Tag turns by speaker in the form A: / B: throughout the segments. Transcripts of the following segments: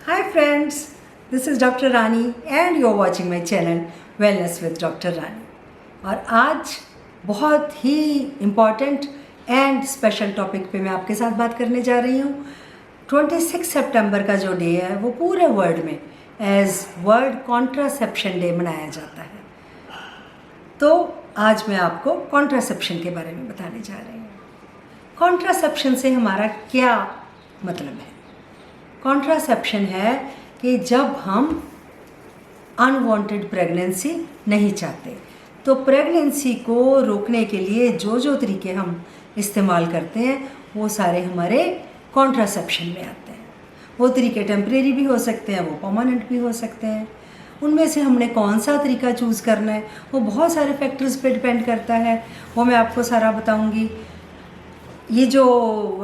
A: Hi friends, this is Dr. Rani and you are watching my channel Wellness with Dr. Rani. और आज बहुत ही important and special topic पे मैं आपके साथ बात करने जा रही हूँ। 26 सितंबर का जो डे है वो पूरे वर्ल्ड में एज वर्ल्ड कॉन्ट्रासेप्शन डे मनाया जाता है। तो आज मैं आपको कॉन्ट्रासेप्शन के बारे में बताने जा रही हूँ। कॉन्ट्रासेप्शन से हमारा क्या मतलब है? कॉन्ट्रासेप्शन है कि जब हम अनवांटेड प्रेगनेंसी नहीं चाहते तो प्रेगनेंसी को रोकने के लिए जो तरीके हम इस्तेमाल करते हैं वो सारे हमारे कॉन्ट्रासेप्शन में आते हैं। वो तरीके टेम्परेरी भी हो सकते हैं, वो परमानेंट भी हो सकते हैं। उनमें से हमने कौन सा तरीका चूज़ करना है वो बहुत सारे फैक्टर्स पे डिपेंड करता है, वो मैं आपको सारा बताऊंगी। ये जो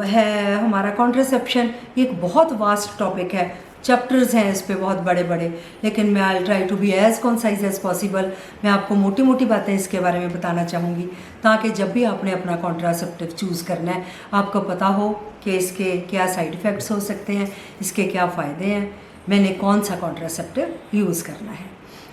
A: है हमारा कॉन्ट्रासेप्शन ये एक बहुत वास्ट टॉपिक है, चैप्टर्स हैं इस पे बहुत बड़े बड़े, लेकिन मैं I try to be as concise as possible. मैं आपको मोटी मोटी बातें इसके बारे में बताना चाहूँगी ताकि जब भी आपने अपना कॉन्ट्रासेप्टिव चूज़ करना है आपको पता हो कि इसके क्या साइड इफ़ेक्ट्स हो सकते हैं, इसके क्या फ़ायदे हैं, मैंने कौन सा कॉन्ट्रासेप्टिव यूज़ करना है।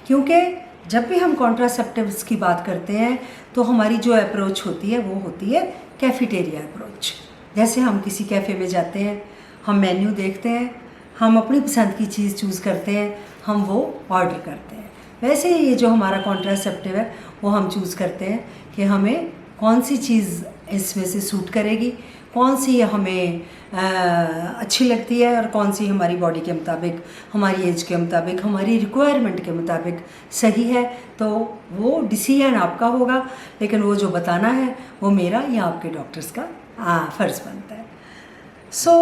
A: क्योंकि जब भी हम कॉन्ट्रासेप्टिव्स की बात करते हैं तो हमारी जो अप्रोच होती है वो होती है कैफेटेरिया अप्रोच। जैसे हम किसी कैफ़े में जाते हैं, हम मेन्यू देखते हैं, हम अपनी पसंद की चीज़ चूज़ करते हैं, हम वो ऑर्डर करते हैं। वैसे ही ये जो हमारा कॉन्ट्रासेप्टिव है वो हम चूज़ करते हैं कि हमें कौन सी चीज़ इसमें से सूट करेगी, कौन सी हमें अच्छी लगती है और कौन सी हमारी बॉडी के मुताबिक, हमारी एज के मुताबिक, हमारी रिक्वायरमेंट के मुताबिक सही है। तो वो डिसीजन आपका होगा, लेकिन वो जो बताना है वो मेरा या आपके डॉक्टर्स का फ़र्ज़ बनता है। सो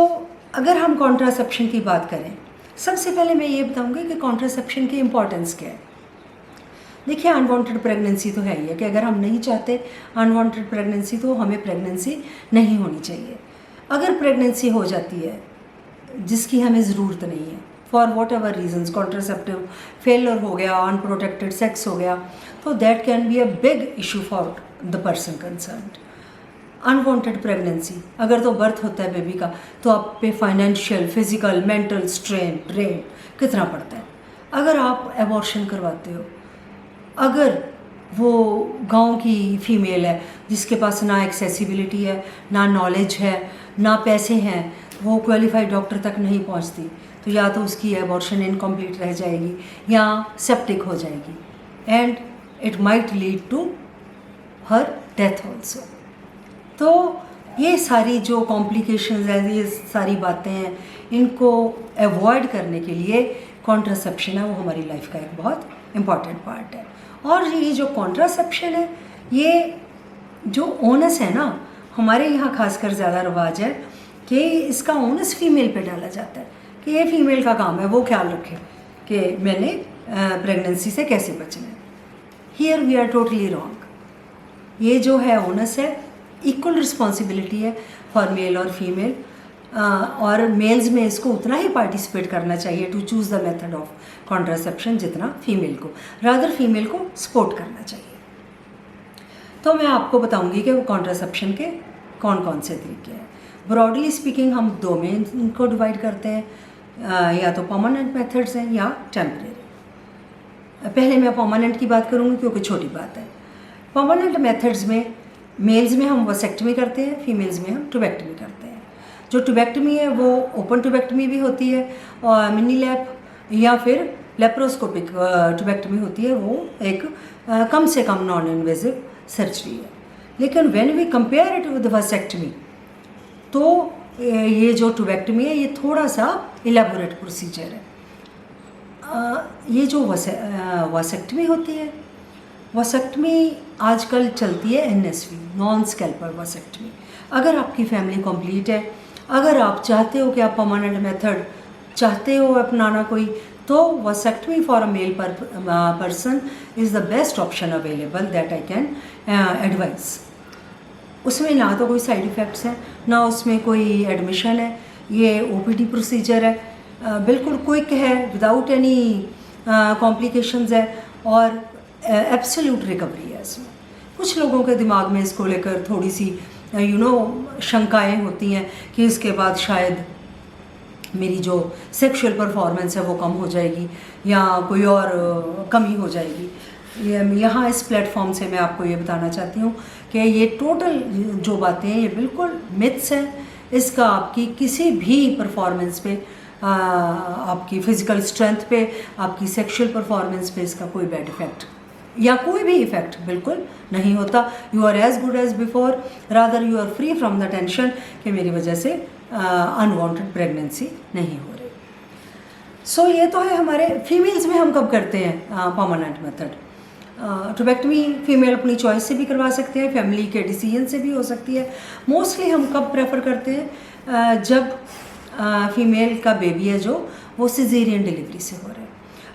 A: अगर हम कॉन्ट्रासेप्शन की बात करें, सबसे पहले मैं ये बताऊंगी कि कॉन्ट्रासेप्शन की इम्पोर्टेंस क्या है। देखिए, अनवांटेड प्रेगनेंसी तो है ही है कि अगर हम नहीं चाहते अनवांटेड प्रेगनेंसी तो हमें प्रेगनेंसी नहीं होनी चाहिए। अगर प्रेगनेंसी हो जाती है जिसकी हमें ज़रूरत नहीं है, for whatever reasons, contraceptive failure हो गया, अनप्रोटेक्टेड सेक्स हो गया, तो that can be a big issue for the person concerned. Unwanted pregnancy अगर तो बर्थ होता है बेबी का तो आप पे financial, physical, mental strain, drain कितना पड़ता है। अगर आप एबॉर्शन करवाते हो, अगर वो गांव की फीमेल है जिसके पास ना एक्सेसिबिलिटी है, ना नॉलेज है, ना पैसे हैं, वो क्वालिफाइड डॉक्टर तक नहीं पहुंचती, तो या तो उसकी एबॉर्शन इनकम्प्लीट रह जाएगी या सेप्टिक हो जाएगी and it might lead to her death also. तो ये सारी जो कॉम्प्लिकेशंस हैं, ये सारी बातें हैं, इनको अवॉइड करने के लिए कॉन्ट्रासेप्शन है वो हमारी लाइफ का एक बहुत इम्पॉर्टेंट पार्ट है। और ये जो कॉन्ट्रासेप्शन है, ये जो ओनस है ना, हमारे यहाँ खासकर ज़्यादा रिवाज है कि इसका ओनस फीमेल पे डाला जाता है कि ये फीमेल का काम है, वो ख्याल रखे कि मैंने प्रेगनेंसी से कैसे बचना है। Here we are totally wrong. ये जो है ओनस है, इक्वल रिस्पॉन्सिबिलिटी है फॉर मेल और फीमेल, और मेल्स में इसको उतना ही पार्टिसिपेट करना चाहिए to choose the method of contraception जितना फीमेल को, रादर फीमेल को सपोर्ट करना चाहिए। तो मैं आपको बताऊंगी कि वो कॉन्ट्रासेप्शन के कौन कौन से तरीके हैं। ब्रॉडली स्पीकिंग हम दो में इनको डिवाइड करते हैं, या तो परमानेंट मेथड्स हैं या टेम्परेरी। पहले मैं परमानेंट की बात करूँगी क्योंकि छोटी बात है। परमानेंट मेथड्स में मेल्स में हम वसेक्टमी करते हैं, फीमेल्स में हम ट्यूबेक्टमी करते हैं। जो ट्यूबेक्टमी है वो ओपन ट्यूबेक्टमी भी होती है और मिनी लैप या फिर लेप्रोस्कोपिक ट्यूबेक्टमी होती है, वो एक कम से कम नॉन इन्वेजिव सर्जरी है। लेकिन when we compare it with vasectomy तो ये जो ट्यूबेक्टमी है ये थोड़ा सा इलेबोरेट प्रोसीजर है। ये जो वसेक्टमी होती है, वसेक्टमी आजकल चलती है NSV, नॉन स्कैल्पल वसेक्टमी। अगर आपकी फैमिली कंप्लीट है, अगर आप चाहते हो कि आप परमानेंट मेथड चाहते हो अपनाना कोई, तो वसेक्टमी for a male person is the best option available that I can advice. उसमें ना तो कोई साइड इफ़ेक्ट्स हैं, ना उसमें कोई एडमिशन है, ये OPD प्रोसीजर है, बिल्कुल क्विक है, विदाउट एनी कॉम्प्लिकेशंस है और एब्सोल्यूट रिकवरी है इसमें। कुछ लोगों के दिमाग में इसको लेकर थोड़ी सी शंकाएं होती हैं कि इसके बाद शायद मेरी जो सेक्सुअल परफॉर्मेंस है वो कम हो जाएगी या कोई और कमी हो जाएगी। यहाँ इस प्लेटफॉर्म से मैं आपको ये बताना चाहती हूँ कि ये टोटल जो बातें हैं ये बिल्कुल मिथ्स हैं। इसका आपकी किसी भी परफॉर्मेंस पे, आपकी फ़िज़िकल स्ट्रेंथ पे, आपकी सेक्सुअल परफॉर्मेंस पे इसका कोई बैड इफ़ेक्ट या कोई भी इफ़ेक्ट बिल्कुल नहीं होता। You are as good as before, rather you are free from the tension कि मेरी वजह से अनवांटेड प्रेगनेंसी नहीं हो रही। सो ये तो है हमारे फीमेल्स में हम कब करते हैं परमानेंट मेथड। ट्यूबेक्टमी फीमेल अपनी चॉइस से भी करवा सकते हैं, फैमिली के डिसीजन से भी हो सकती है। मोस्टली हम कब प्रेफर करते हैं, जब फीमेल का बेबी है जो वो सिजेरियन डिलीवरी से हो रहा है।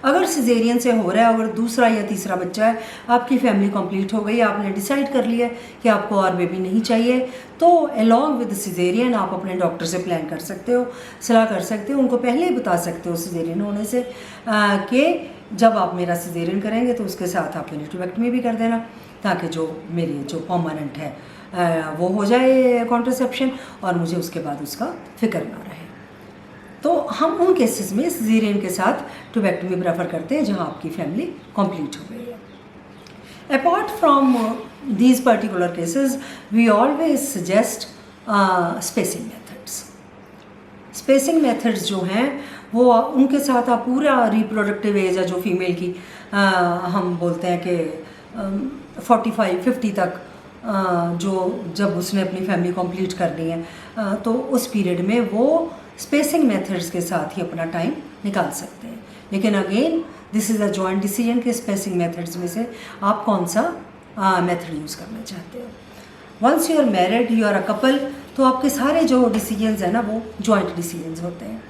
A: अगर सिजेरियन से हो रहा है, अगर दूसरा या तीसरा बच्चा है, आपकी फैमिली कंप्लीट हो गई, आपने डिसाइड कर लिया कि आपको और बेबी नहीं चाहिए, तो अलॉन्ग विद सिजेरियन आप अपने डॉक्टर से प्लान कर सकते हो, सलाह कर सकते हो, उनको पहले ही बता सकते हो सिजेरियन होने से कि जब आप मेरा सिजेरियन करेंगे तो उसके साथ आप मेरी ट्यूबेक्टमी भी कर देना, ताकि जो मेरी जो परमानेंट है वो हो जाए कॉन्ट्रासेप्शन, और मुझे उसके बाद उसका फिक्र ना रहे। तो हम उन केसेस में सिजेरियन के साथ ट्यूबेक्टमी प्रेफर करते हैं जहां आपकी फैमिली कंप्लीट हो गई है। Apart from these particular cases we always suggest spacing methods. Spacing methods जो हैं वो उनके साथ आप पूरा रिप्रोडक्टिव एज है जो फीमेल की हम बोलते हैं कि 45-50 तक जो जब उसने अपनी फैमिली कंप्लीट करनी है तो उस पीरियड में वो स्पेसिंग मेथड्स के साथ ही अपना टाइम निकाल सकते हैं। लेकिन again this is a joint decision के स्पेसिंग मेथड्स में से आप कौन सा मेथड यूज़ करना चाहते हो। Once you are married, you are a couple, तो आपके सारे जो डिसीजंस हैं ना वो जॉइंट डिसीजंस होते हैं।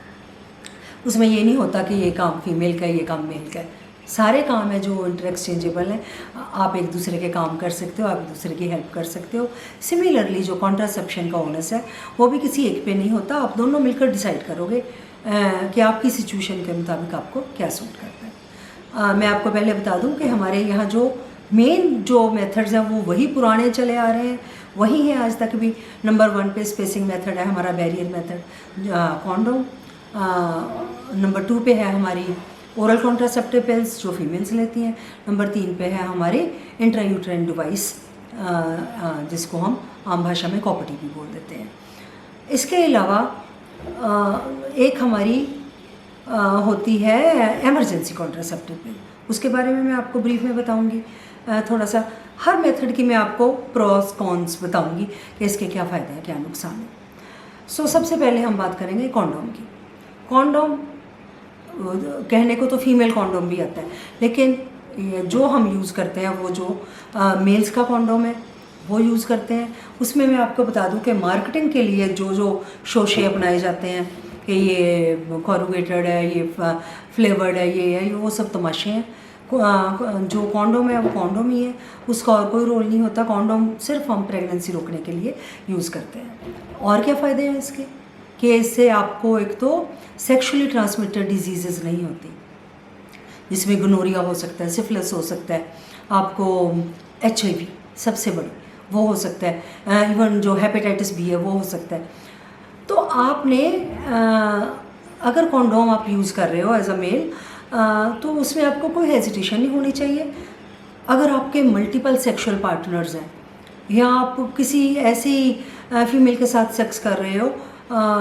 A: उसमें ये नहीं होता कि ये काम फीमेल का है, ये काम मेल का है। सारे काम है जो इंटरएक्सचेंजेबल हैं, आप एक दूसरे के काम कर सकते हो, आप एक दूसरे की हेल्प कर सकते हो। सिमिलरली जो कॉन्ट्रासेप्शन का ओनस है वो भी किसी एक पे नहीं होता, आप दोनों मिलकर डिसाइड करोगे कि आपकी सिचुएशन के मुताबिक आपको क्या सूट करता है। मैं आपको पहले बता दूं कि हमारे यहाँ जो मेन जो मेथड्स हैं वो वही पुराने चले आ रहे हैं, वही हैं आज तक भी। नंबर 1 पे स्पेसिंग मेथड है हमारा बैरियर मेथड कॉन्डोम। नंबर 2 पे है हमारी ओरल कॉन्ट्रासेप्टिव पिल्स जो फीमेल्स लेती हैं। नंबर 3 पे है हमारे इंट्रायूट्राइन डिवाइस जिसको हम आम भाषा में कॉपर्टी भी बोल देते हैं। इसके अलावा एक हमारी होती है एमरजेंसी कॉन्ट्रासेप्टिव पिल, उसके बारे में मैं आपको ब्रीफ में बताऊंगी थोड़ा सा। हर मेथड की मैं आपको प्रोस कॉन्स बताऊंगी कि इसके क्या फ़ायदे हैं क्या नुकसान है। सो सबसे पहले हम बात करेंगे कॉन्डोम की। कॉन्डोम कहने को तो फीमेल कॉन्डोम भी आता है, लेकिन जो हम यूज़ करते हैं वो जो मेल्स का कॉन्डोम है वो यूज़ करते हैं। उसमें मैं आपको बता दूं कि मार्केटिंग के लिए जो जो शोशे अपनाए जाते हैं कि ये कॉरुगेटेड है, ये फ्लेवर्ड है, ये है, वो सब तमाशे हैं। जो कॉन्डोम है वो कॉन्डोम ही है, उसका और कोई रोल नहीं होता। कॉन्डोम सिर्फ हम प्रेगनेंसी रोकने के लिए यूज़ करते हैं। और क्या फ़ायदे हैं इसके कि इससे आपको एक तो सेक्शुअली ट्रांसमिटेड डिजीज़ नहीं होती, जिसमें गोनोरिया हो सकता है, सिफिलिस हो सकता है, आपको HIV सबसे बड़ी वो हो सकता है, इवन जो हेपेटाइटिस बी है वो हो सकता है। तो आपने अगर कॉन्डोम आप यूज़ कर रहे हो एज अ मेल तो उसमें आपको कोई हेजिटेशन नहीं होनी चाहिए। अगर आपके मल्टीपल सेक्सुअल पार्टनर्स हैं या आप किसी ऐसी फीमेल के साथ सेक्स कर रहे हो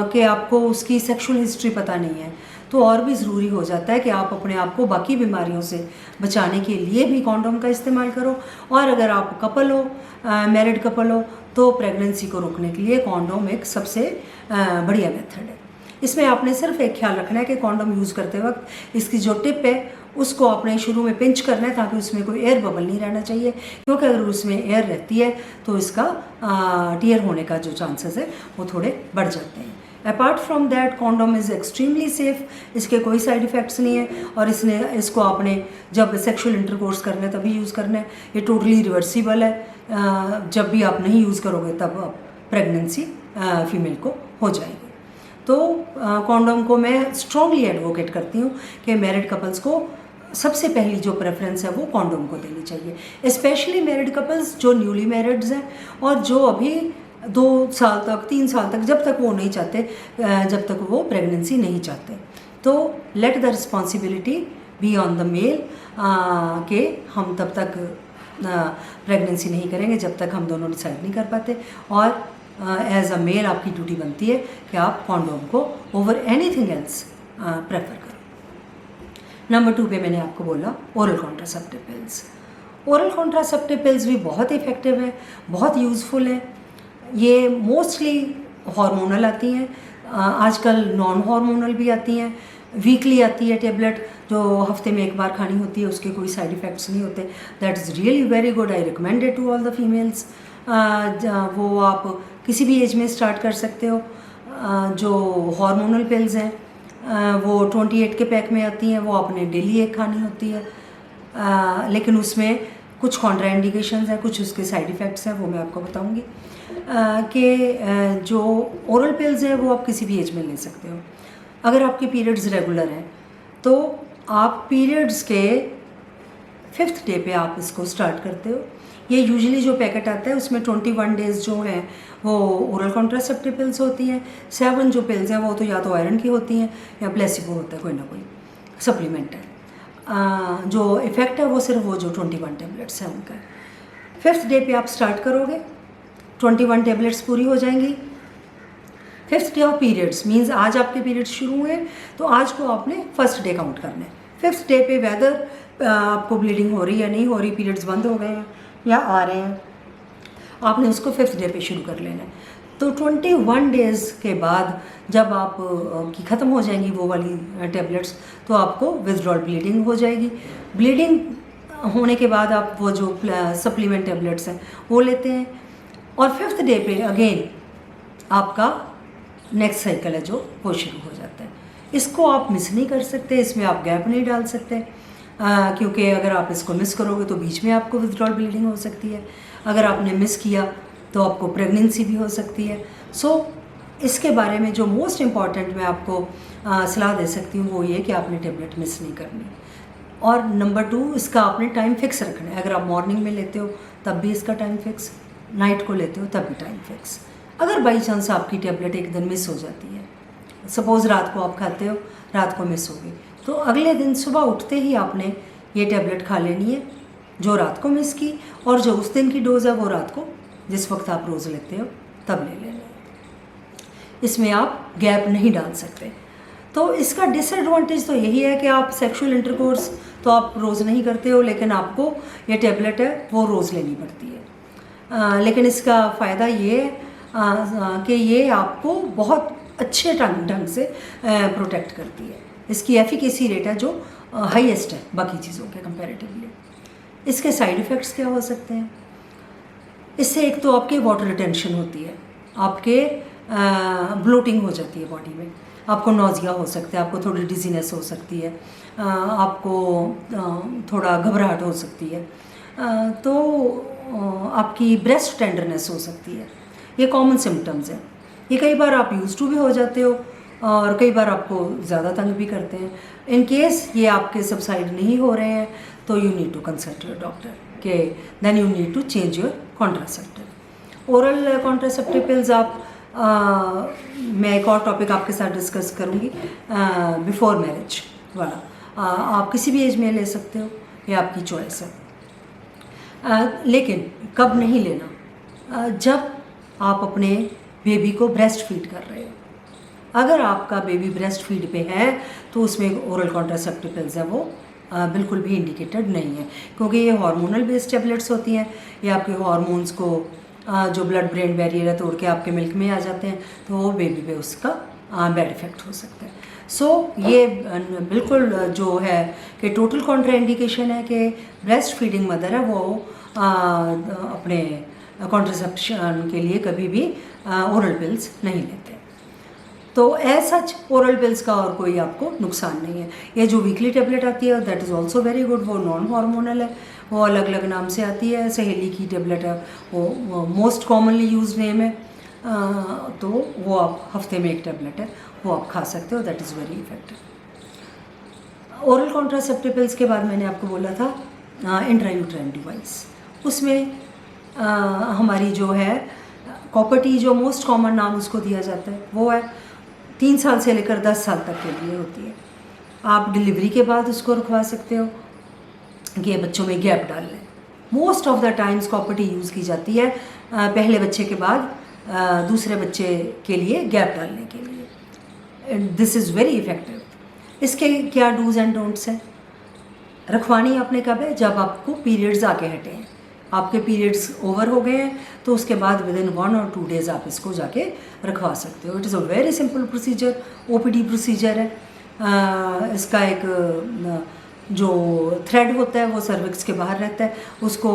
A: कि आपको उसकी सेक्सुअल हिस्ट्री पता नहीं है, तो और भी ज़रूरी हो जाता है कि आप अपने आप को बाकी बीमारियों से बचाने के लिए भी कॉन्डोम का इस्तेमाल करो। और अगर आप कपल हो, मैरिड कपल हो, तो प्रेगनेंसी को रोकने के लिए कॉन्डोम एक सबसे बढ़िया मेथड है। इसमें आपने सिर्फ एक ख्याल रखना है कि कॉन्डोम यूज़ करते वक्त इसकी जो टिप है उसको आपने शुरू में पिंच करना है ताकि उसमें कोई एयर बबल नहीं रहना चाहिए, क्योंकि अगर उसमें एयर रहती है तो इसका टीयर होने का जो चांसेस है वो थोड़े बढ़ जाते हैं। Apart from that condom is extremely safe, इसके कोई साइड इफ़ेक्ट्स नहीं है और इसको आपने जब सेक्सुअल इंटरकोर्स करना है तभी यूज़ करना है। ये टोटली रिवर्सिबल है, जब भी आप नहीं यूज़ करोगे तब प्रेगनेंसी फीमेल को हो जाएगी। तो कॉन्डोम को मैं स्ट्रॉन्गली एडवोकेट करती हूँ कि मैरिड कपल्स को सबसे पहली जो प्रेफरेंस है वो कॉन्डोम को देनी चाहिए, स्पेशली मैरिड कपल्स जो न्यूली मैरिड्स हैं और जो अभी 2 साल तक, 3 साल तक, जब तक वो नहीं चाहते, जब तक वो प्रेगनेंसी नहीं चाहते। तो let the responsibility be on the male कि हम तब तक प्रेगनेंसी नहीं करेंगे जब तक हम दोनों डिसाइड नहीं कर पाते। और एज अ मेल आपकी ड्यूटी बनती है कि आप कॉन्डोम को ओवर एनीथिंग एल्स प्रेफर करो। नंबर 2 पे मैंने आपको बोला oral contraceptive pills. Oral contraceptive pills भी बहुत इफ़ेक्टिव है, बहुत यूज़फुल है। ये मोस्टली हार्मोनल आती हैं, आजकल नॉन हार्मोनल भी आती हैं, वीकली आती है टेबलेट जो हफ्ते में एक बार खानी होती है, उसके कोई साइड इफ़ेक्ट्स नहीं होते। That is really very good, I recommend it to all the females. वो आप किसी भी एज में स्टार्ट कर सकते हो। जो हार्मोनल पिल्स हैं वो 28 के पैक में आती हैं, वो आपने डेली एक खानी होती है, लेकिन उसमें कुछ कॉन्ट्रा इंडिकेशंस हैं, कुछ उसके साइड इफ़ेक्ट्स हैं, वो मैं आपको बताऊंगी। कि जो ओरल पिल्स हैं वो आप किसी भी एज में ले सकते हो। अगर आपके पीरियड्स रेगुलर हैं तो आप पीरियड्स के 5th डे पे आप इसको स्टार्ट करते हो। ये यूजुअली जो पैकेट आता है उसमें 21 डेज़ जो हैं वो ओरल कॉन्ट्रासेप्टिव पिल्स होती हैं। 7 जो पिल्स हैं वो तो या तो आयरन की होती हैं या प्लेसिबो होता है, कोई ना कोई सप्लीमेंट है। जो इफ़ेक्ट है वो सिर्फ वो जो 21 टेबलेट्स हैं उनका। 5th डे पे आप स्टार्ट करोगे, 21 टेबलेट्स पूरी हो जाएंगी। 5th day of periods means आज आपके पीरियड्स शुरू हुए तो आज को आपने 1st डे काउंट करना है। 5th डे पे वेदर आपको ब्लीडिंग हो रही है या नहीं हो रही, पीरियड्स बंद हो गए हैं या आ रहे हैं, आपने उसको 5th डे पे शुरू कर लेना है। तो 21 डेज़ के बाद जब आप की ख़त्म हो जाएंगी वो वाली टेबलेट्स तो आपको विथड्रॉल ब्लीडिंग हो जाएगी। ब्लीडिंग होने के बाद आप वो जो सप्लीमेंट टेबलेट्स हैं वो लेते हैं और 5th डे पे अगेन आपका नेक्स्ट साइकिल है जो वो शुरू हो जाता है। इसको आप मिस नहीं कर सकते, इसमें आप गैप नहीं डाल सकते, क्योंकि अगर आप इसको मिस करोगे तो बीच में आपको विथड्रॉल ब्लीडिंग हो सकती है। अगर आपने मिस किया तो आपको प्रेगनेंसी भी हो सकती है। सो इसके बारे में जो मोस्ट इम्पॉर्टेंट मैं आपको सलाह दे सकती हूँ वो ये कि आपने टेबलेट मिस नहीं करनी। और नंबर 2, इसका आपने टाइम फिक्स रखना है। अगर आप मॉर्निंग में लेते हो तब भी इसका टाइम फिक्स, नाइट को लेते हो तब भी टाइम फिक्स। अगर बाई चांस आपकी टेबलेट एक दिन मिस हो जाती है, सपोज़ रात को आप खाते हो, रात को मिस हो गई, तो अगले दिन सुबह उठते ही आपने ये टेबलेट खा लेनी है जो रात को मिस की, और जो उस दिन की डोज़ है वो रात को जिस वक्त आप रोज़ लेते हो तब ले लेना है। इसमें आप गैप नहीं डाल सकते। तो इसका डिसएडवांटेज तो यही है कि आप सेक्सुअल इंटरकोर्स तो आप रोज़ नहीं करते हो, लेकिन आपको ये टेबलेट है वो रोज़ लेनी पड़ती है। लेकिन इसका फ़ायदा ये है कि ये आपको बहुत अच्छे ढंग से प्रोटेक्ट करती है। इसकी एफिकेसी रेट है जो हाईएस्ट है बाकी चीज़ों के कंपैरेटिवली। इसके साइड इफ़ेक्ट्स क्या हो सकते हैं? इससे एक तो आपके वाटर रिटेंशन होती है, आपके ब्लोटिंग हो जाती है बॉडी में, आपको नौजिया हो सकता है, आपको थोड़ी डिजीनेस हो सकती है, आपको थोड़ा घबराहट हो सकती है, तो आपकी ब्रेस्ट टेंडरनेस हो सकती है। ये कॉमन सिम्टम्स हैं। ये कई बार आप यूज टू भी हो जाते हो और कई बार आपको ज़्यादा तंग भी करते हैं। इन केस ये आपके सबसाइड नहीं हो रहे हैं तो you need to consult your doctor के then you need to change your contraceptive. Oral contraceptive pills आप मैं एक और टॉपिक आपके साथ डिस्कस करूँगी बिफोर मैरिज वाला। आप किसी भी एज में ले सकते हो, ये आपकी चॉइस है। लेकिन कब नहीं लेना? जब आप अपने बेबी को ब्रेस्ट फीड कर रहे हो। अगर आपका बेबी ब्रेस्ट फीड पे है तो उसमें ओरल कॉन्ट्रासेप्टिव पिल्स है वो बिल्कुल भी इंडिकेटेड नहीं है, क्योंकि ये हार्मोनल बेस्ड टेबलेट्स होती हैं। ये आपके हार्मोन्स को जो ब्लड ब्रेन बैरियर है तोड़ के आपके मिल्क में आ जाते हैं, तो वो बेबी पे उसका बैड इफेक्ट हो सकता है। सो ये बिल्कुल जो है कि टोटल कॉन्ट्रा इंडिकेशन है कि ब्रेस्ट फीडिंग मदर है वो अपने कॉन्ट्रासेप्शन के लिए कभी भी ओरल पिल्स नहीं लेते। तो एज सच ओरल पिल्स का और कोई आपको नुकसान नहीं है। ये जो वीकली टेबलेट आती है that is also very good, वो नॉन हार्मोनल है, वो अलग अलग नाम से आती है। सहेली की टेबलेट है वो मोस्ट कॉमनली यूज नेम है, तो वो आप हफ्ते में एक टेबलेट है वो आप खा सकते हो, that is very effective. Oral contraceptive pills के बाद मैंने आपको बोला था इंट्रायूट्राइन डिवाइस। उसमें हमारी जो है कॉपर टी जो मोस्ट कॉमन नाम उसको दिया जाता है वो है 3 साल से लेकर 10 साल तक के लिए होती है। आप डिलीवरी के बाद उसको रखवा सकते हो कि बच्चों में गैप डाल लें। Most of the times copper T use की जाती है पहले बच्चे के बाद दूसरे बच्चे के लिए गैप डालने के लिए। This is very effective. इसके क्या डूज एंड डोंट्स हैं? रखवानी आपने कब है? जब आपको पीरियड्स आके हटे हैं, आपके पीरियड्स ओवर हो गए हैं, तो उसके बाद विद इन 1 और 2 डेज़ आप इसको जाके रखवा सकते हो। It is a very simple procedure, OPD procedure है। इसका एक जो थ्रेड होता है वो सर्विक्स के बाहर रहता है, उसको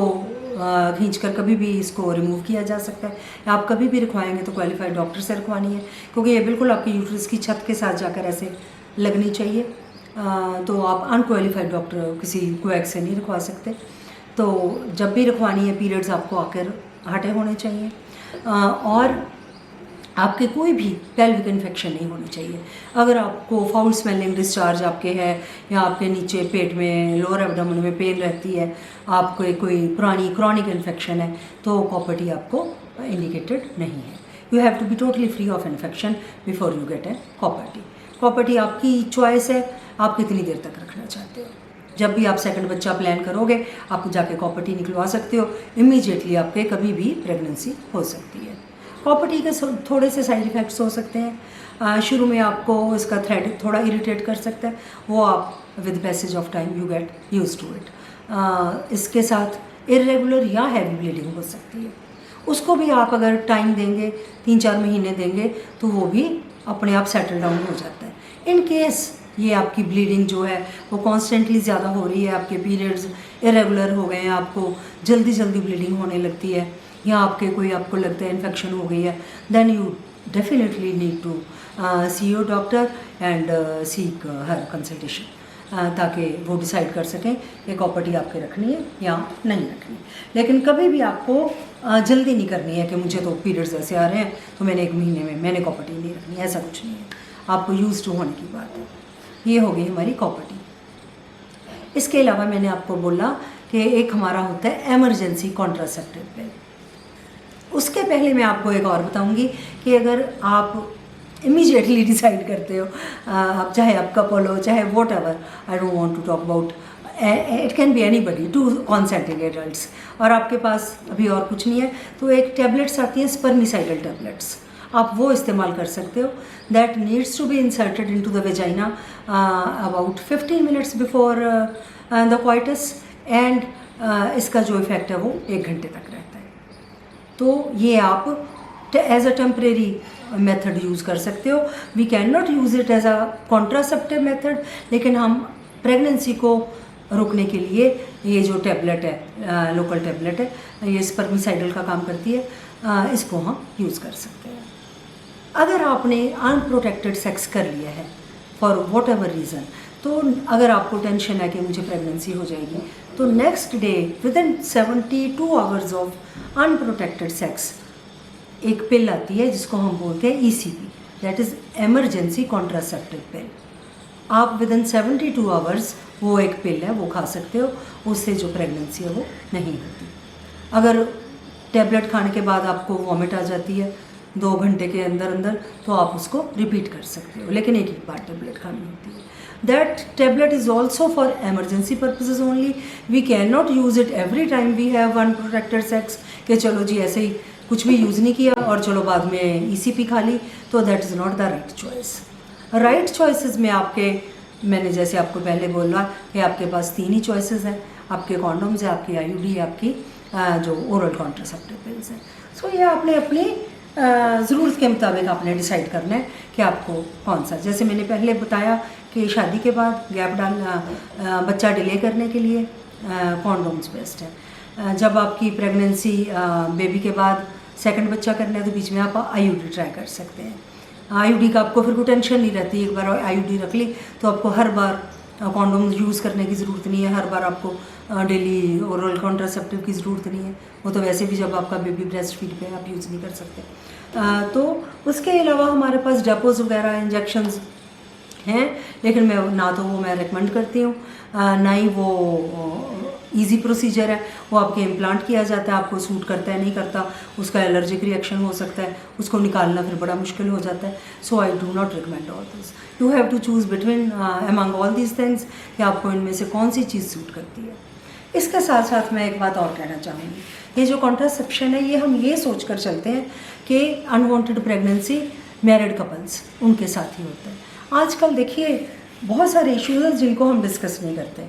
A: खींचकर कभी भी इसको रिमूव किया जा सकता है। आप कभी भी रखवाएंगे तो क्वालिफाइड डॉक्टर से रखवानी है, क्योंकि ये बिल्कुल आपकी यूट्रस की छत के साथ जाकर ऐसे लगनी चाहिए। तो आप अनक्वालिफाइड डॉक्टर किसी को से नहीं रखवा सकते। तो जब भी रखवानी है पीरियड्स आपको आकर हटे होने चाहिए, और आपके कोई भी पेल्विक इन्फेक्शन नहीं होनी चाहिए। अगर आपको फाउल स्मेलिंग डिस्चार्ज आपके है, या आपके नीचे पेट में लोअर एब्डोमेन में पेन रहती है, आपको कोई पुरानी क्रॉनिक इन्फेक्शन है, तो कॉपर टी आपको इंडिकेटेड नहीं है। You have to be totally free of infection before you get a copper T. Copper T आपकी चॉइस है, आप कितनी देर तक रखना चाहते हो। जब भी आप सेकंड बच्चा प्लान करोगे, आप जाके कॉपर टी निकलवा सकते हो। इमीडिएटली आपके कभी भी प्रेगनेंसी हो सकती है। कॉपर टी के थोड़े से साइड इफ़ेक्ट्स हो सकते हैं। शुरू में आपको इसका थ्रेड थोड़ा इरिटेट कर सकता है, वो आप with passage of time you get used to it. इसके साथ इरेगुलर या हैवी ब्लीडिंग हो सकती है, उसको भी आप अगर टाइम देंगे, 3-4 महीने देंगे, तो वो भी अपने आप सेटल डाउन हो जाता है। इन केस ये आपकी ब्लीडिंग जो है वो कॉन्स्टेंटली ज़्यादा हो रही है, आपके पीरियड्स इरेगुलर हो गए हैं, आपको जल्दी जल्दी ब्लीडिंग होने लगती है, या आपको लगता है इन्फेक्शन हो गई है, then you definitely need to see your doctor and seek her consultation, ताकि वो डिसाइड कर सकें कि कॉपर टी आपके रखनी है या नहीं रखनी। लेकिन कभी भी आपको जल्दी नहीं करनी है कि मुझे तो पीरियड्स ऐसे आ रहे हैं तो मैंने 1 महीने में मैंने कॉपर टी नहीं रखनी, ऐसा कुछ नहीं है। आपको यूज टू होने की बात है। ये हो गई हमारी कॉपर टी। इसके अलावा मैंने आपको बोला कि एक हमारा होता है एमरजेंसी कॉन्ट्रासेप्टिव पिल। उसके पहले मैं आपको एक और बताऊंगी कि अगर आप इमीडिएटली डिसाइड करते हो, आप चाहे आप कपल हो, चाहे whatever, I don't want to talk about, it can be anybody, 2 consenting adults, और आपके पास अभी और कुछ नहीं है, तो एक टैबलेट्स आती है स्पर्मिसाइडल टैबलेट्स, आप वो इस्तेमाल कर सकते हो। That needs to be inserted into the vagina about 15 minutes before the coitus, and इसका जो इफ़ेक्ट है वो 1 घंटे तक रहता है। तो ये आप as a temporary method use कर सकते हो। We can not use it as a contraceptive method, लेकिन हम प्रेगनेंसी को रोकने के लिए ये जो टैबलेट है, लोकल टैबलेट है, ये स्पर्मिसाइडल का काम करती है, इसको हम यूज़ कर सकते हैं। अगर आपने अनप्रोटेक्टेड सेक्स कर लिया है फॉर वॉट एवर रीज़न, तो अगर आपको टेंशन है कि मुझे प्रेगनेंसी हो जाएगी, तो next day with in 72 hours of unprotected sex एक पिल आती है जिसको हम बोलते हैं ECP, that is emergency contraceptive पिल। आप विद इन 72 आवर्स वो एक पिल है वो खा सकते हो, उससे जो प्रेगनेंसी है वो नहीं होती। अगर टैबलेट खाने के बाद आपको वॉमिट आ जाती है 2 घंटे के अंदर अंदर, तो आप उसको रिपीट कर सकते हो, लेकिन एक ही बार टैबलेट खानी होती है। That tablet is also for emergency purposes only. We can not use it every time we have unprotected sex, कि चलो जी ऐसे ही कुछ भी यूज़ नहीं किया और चलो बाद में ECP खा ली, तो that is not the right choice. Right choices में मैंने जैसे आपको पहले बोला कि आपके पास 3 ही चॉइसेस हैं, आपके कॉन्डोम्स है, आपकी IUD है, आपकी जो ओरल कॉन्ट्रासेप्टिव पिल्स हैं। सो ये आपने अपनी ज़रूरत के मुताबिक आपने डिसाइड करना है कि आपको कौन सा। जैसे मैंने पहले बताया कि शादी के बाद गैप डालना, बच्चा डिले करने के लिए कॉन्डोम्स बेस्ट है। जब आपकी प्रेगनेंसी बेबी के बाद सेकंड बच्चा करना है, तो बीच में आप IUD ट्राई कर सकते हैं। IUD का आपको फिर कोई टेंशन नहीं रहती, एक बार IUD रख ली तो आपको हर बार कॉन्डोम यूज़ करने की ज़रूरत नहीं है, हर बार आपको डेली ओरल कॉन्ट्रासेप्टिव की ज़रूरत नहीं है। वो तो वैसे भी जब आपका बेबी ब्रेस्ट फीड पे आप यूज़ नहीं कर सकते। तो उसके अलावा हमारे पास डेपोज वगैरह इंजेक्शंस हैं, लेकिन मैं ना तो वो मैं रेकमेंड करती हूँ, ना ही वो इजी प्रोसीजर है। वो आपके इम्प्लांट किया जाता है, आपको सूट करता है नहीं करता, उसका एलर्जिक रिएक्शन हो सकता है, उसको निकालना फिर बड़ा मुश्किल हो जाता है। So I do not recommend all this. You have to choose between among all these things कि आपको इनमें से कौन सी चीज़ सूट करती है। इसके साथ साथ मैं एक बात और कहना चाहूँगी, ये जो कॉन्ट्रासेप्शन है ये हम ये सोच कर चलते हैं कि अनवांटेड प्रेगनेंसी मैरिड कपल्स उनके साथ ही होता है। आजकल देखिए बहुत सारे इश्यूज हैं जिनको हम डिस्कस नहीं करते।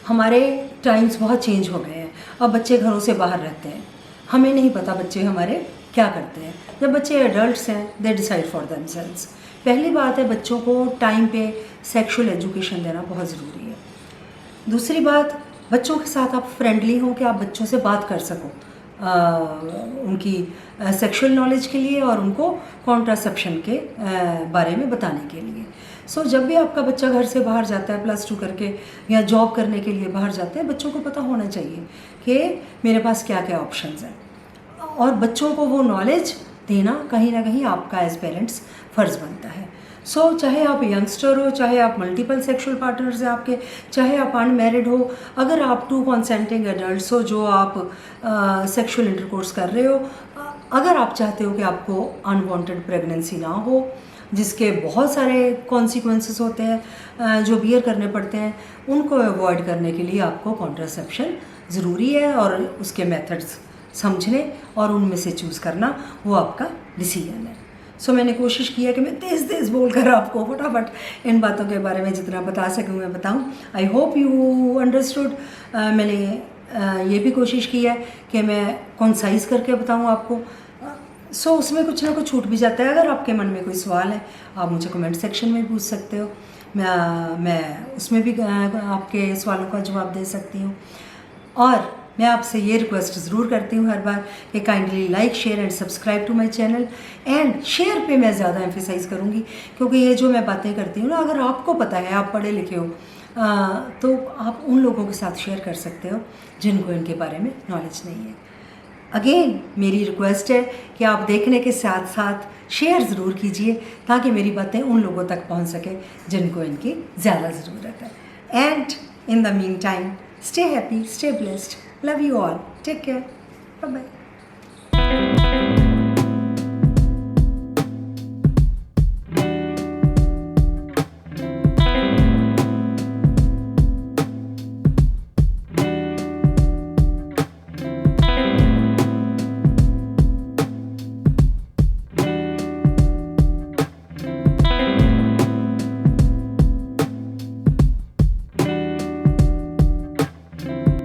A: हमारे टाइम्स बहुत चेंज हो गए हैं, अब बच्चे घरों से बाहर रहते हैं, हमें नहीं पता बच्चे हमारे क्या करते हैं। जब बच्चे एडल्ट्स हैं दे डिसाइड फॉर देमसेल्व्स। पहली बात है बच्चों को टाइम पे सेक्सुअल एजुकेशन देना बहुत ज़रूरी है। दूसरी बात, बच्चों के साथ आप फ्रेंडली हों कि आप बच्चों से बात कर सको उनकी सेक्सुअल नॉलेज के लिए और उनको कॉन्ट्रासेप्शन के बारे में बताने के लिए। सो जब भी आपका बच्चा घर से बाहर जाता है +2 करके या जॉब करने के लिए बाहर जाते हैं, बच्चों को पता होना चाहिए कि मेरे पास क्या क्या ऑप्शंस हैं, और बच्चों को वो नॉलेज देना कहीं ना कहीं आपका एज पेरेंट्स फ़र्ज़ बनता है। सो चाहे आप यंगस्टर हो, चाहे आप मल्टीपल सेक्सुअल पार्टनर्स हैं आपके, चाहे आप अनमैरिड हो, अगर आप 2 कंसेंटिंग एडल्ट्स हो जो आप सेक्सुअल इंटरकोर्स कर रहे हो, अगर आप चाहते हो कि आपको अनवांटेड प्रेगनेंसी ना हो जिसके बहुत सारे कॉन्सिक्वेंसेस होते हैं जो बियर करने पड़ते हैं, उनको अवॉइड करने के लिए आपको कॉन्ट्रासेप्शन ज़रूरी है, और उसके मेथड्स समझने और उनमें से चूज़ करना वो आपका डिसीजन है। सो मैंने कोशिश की है कि मैं तेज़ बोलकर आपको फटाफट इन बातों के बारे में जितना बता सकूँ मैं बताऊँ। I hope you understood. मैंने ये भी कोशिश की है कि मैं कॉन्साइज़ करके बताऊँ आपको। सो उसमें कुछ ना कुछ छूट भी जाता है। अगर आपके मन में कोई सवाल है आप मुझे कमेंट सेक्शन में पूछ सकते हो, मैं उसमें भी आपके सवालों का जवाब दे सकती हूँ। और मैं आपसे ये रिक्वेस्ट ज़रूर करती हूँ हर बार कि kindly like, share and subscribe to my channel. And share पे मैं ज़्यादा एम्फेसाइज़ करूँगी, क्योंकि ये जो मैं बातें करती हूँ ना, अगर आपको पता है, आप पढ़े लिखे हो, तो आप उन लोगों के साथ शेयर कर सकते हो जिनको इनके बारे में नॉलेज नहीं है। अगेन मेरी रिक्वेस्ट है कि आप देखने के साथ साथ शेयर ज़रूर कीजिए ताकि मेरी बातें उन लोगों तक पहुंच सके जिनको इनकी ज़्यादा ज़रूरत है। And in the meantime, stay happy, stay blessed, love you all, take care, bye bye.